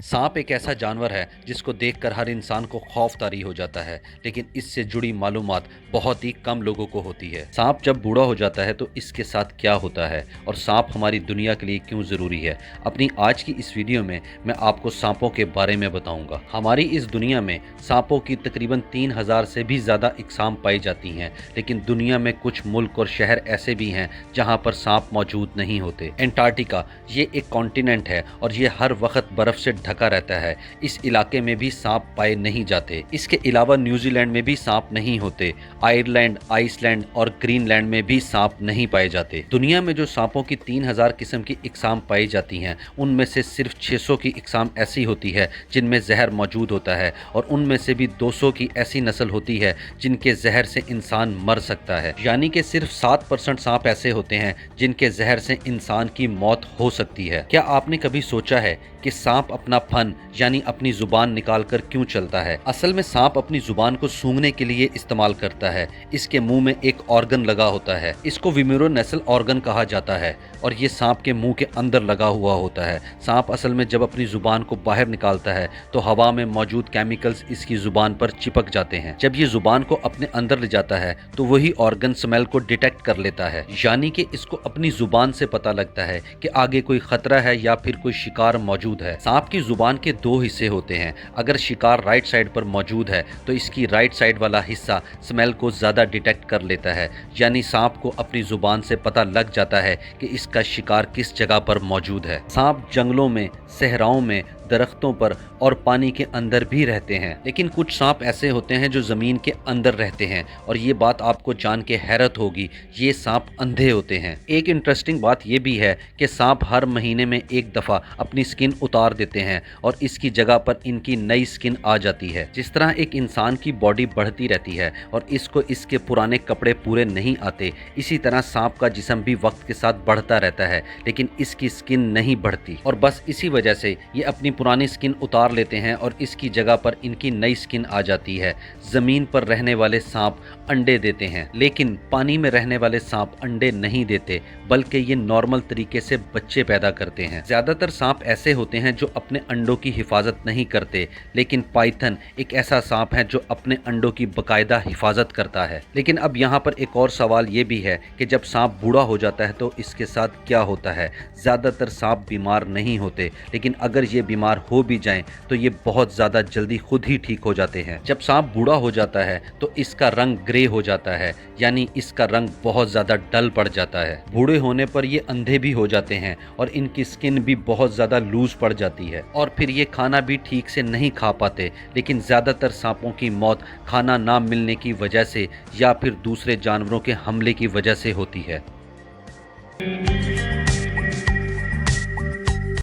सांप एक ऐसा जानवर है जिसको देखकर हर इंसान को खौफ तारी हो जाता है, लेकिन इससे जुड़ी मालूमात बहुत ही कम लोगों को होती है। सांप जब बूढ़ा हो जाता है तो इसके साथ क्या होता है और सांप हमारी दुनिया के लिए क्यों ज़रूरी है, अपनी आज की इस वीडियो में मैं आपको सांपों के बारे में बताऊंगा। हमारी इस दुनिया में सांपों की तकरीबन 3000 से भी ज़्यादा इकसाम पाई जाती हैं, लेकिन दुनिया में कुछ मुल्क और शहर ऐसे भी हैं जहाँ पर सांप मौजूद नहीं होते। एंटार्क्टिका ये एक कॉन्टिनेंट है और ये हर वक्त बर्फ़ से ढका रहता है। इस इलाके में भी सांप पाए नहीं जाते। इसके अलावा न्यूजीलैंड में भी सांप नहीं होते। आयरलैंड, आइसलैंड और ग्रीनलैंड में भी सांप नहीं पाए जाते। दुनिया में जो सांपों की 3000 किस्म की इकसाम पाई जाती हैं, उनमें से सिर्फ 600 की इकसाम ऐसी होती है जिनमें जहर मौजूद होता है और उनमें से भी 200 की ऐसी नस्ल होती है जिनके जहर से इंसान मर सकता है। यानी कि सिर्फ 7% सांप ऐसे होते हैं जिनके जहर से इंसान की मौत हो सकती है। क्या आपने कभी सोचा है कि सांप अपना फन यानी अपनी जुबान निकालकर क्यों चलता है? असल में सांप अपनी जुबान को सूंघने के लिए इस्तेमाल करता है। इसके मुंह में एक ऑर्गन लगा होता है, इसको विमोरोनेसल ऑर्गन कहा जाता है और ये सांप के मुंह के अंदर लगा हुआ होता है। सांप असल में जब अपनी जुबान को बाहर निकालता है तो हवा में मौजूद केमिकल्स इसकी जुबान पर चिपक जाते हैं। जब ये जुबान को अपने अंदर ले जाता है तो वही ऑर्गन स्मेल को डिटेक्ट कर लेता है, यानी कि इसको अपनी जुबान से पता लगता है कि आगे कोई खतरा है या फिर कोई शिकार मौजूद है। सांप की जुबान के दो हिस्से होते हैं। अगर शिकार राइट साइड पर मौजूद है तो इसकी राइट साइड वाला हिस्सा स्मेल को ज़्यादा डिटेक्ट कर लेता है, यानी सांप को अपनी जुबान से पता लग जाता है कि इसका शिकार किस जगह पर मौजूद है। सांप जंगलों में, सहराओं में, दरख्तों पर और पानी के अंदर भी रहते हैं, लेकिन कुछ सांप ऐसे होते हैं जो ज़मीन के अंदर रहते हैं और ये बात आपको जान के हैरत होगी, ये सांप अंधे होते हैं। एक इंटरेस्टिंग बात ये भी है कि सांप हर महीने में एक दफ़ा अपनी स्किन उतार देते हैं और इसकी जगह पर इनकी नई स्किन आ जाती है। जिस तरह एक इंसान की बॉडी बढ़ती रहती है और इसको इसके पुराने कपड़े पूरे नहीं आते, इसी तरह सांप का जिस्म भी वक्त के साथ बढ़ता रहता है, लेकिन इसकी स्किन नहीं बढ़ती और बस इसी वजह से ये अपनी पुरानी स्किन उतार लेते हैं और इसकी जगह पर इनकी नई स्किन आ जाती है। ज़मीन पर रहने वाले सांप अंडे देते हैं, लेकिन पानी में रहने वाले सांप अंडे नहीं देते, बल्कि ये नॉर्मल तरीके से बच्चे पैदा करते हैं। ज़्यादातर सांप ऐसे होते हैं जो अपने अंडों की हिफाजत नहीं करते, लेकिन पाइथन एक ऐसा सांप है जो अपने अंडों की बाकायदा हिफाजत करता है। लेकिन अब यहाँ पर एक और सवाल ये भी है कि जब सांप बूढ़ा हो जाता है तो इसके साथ क्या होता है? ज़्यादातर सांप बीमार नहीं होते, लेकिन अगर ये बीमार हो भी जाएं तो ये बहुत ज़्यादा जल्दी खुद ही ठीक हो जाते हैं। जब सांप बूढ़ा हो जाता है तो इसका रंग ग्रे हो जाता है, यानी इसका रंग बहुत ज़्यादा डल पड़ जाता है। बूढ़े होने पर ये अंधे भी हो जाते हैं और इनकी स्किन भी बहुत ज़्यादा लूज पड़ जाती है और फिर ये खाना भी ठीक से नहीं खा पाते। लेकिन ज़्यादातर सांपों की मौत खाना ना मिलने की वजह से या फिर दूसरे जानवरों के हमले की वजह से होती है।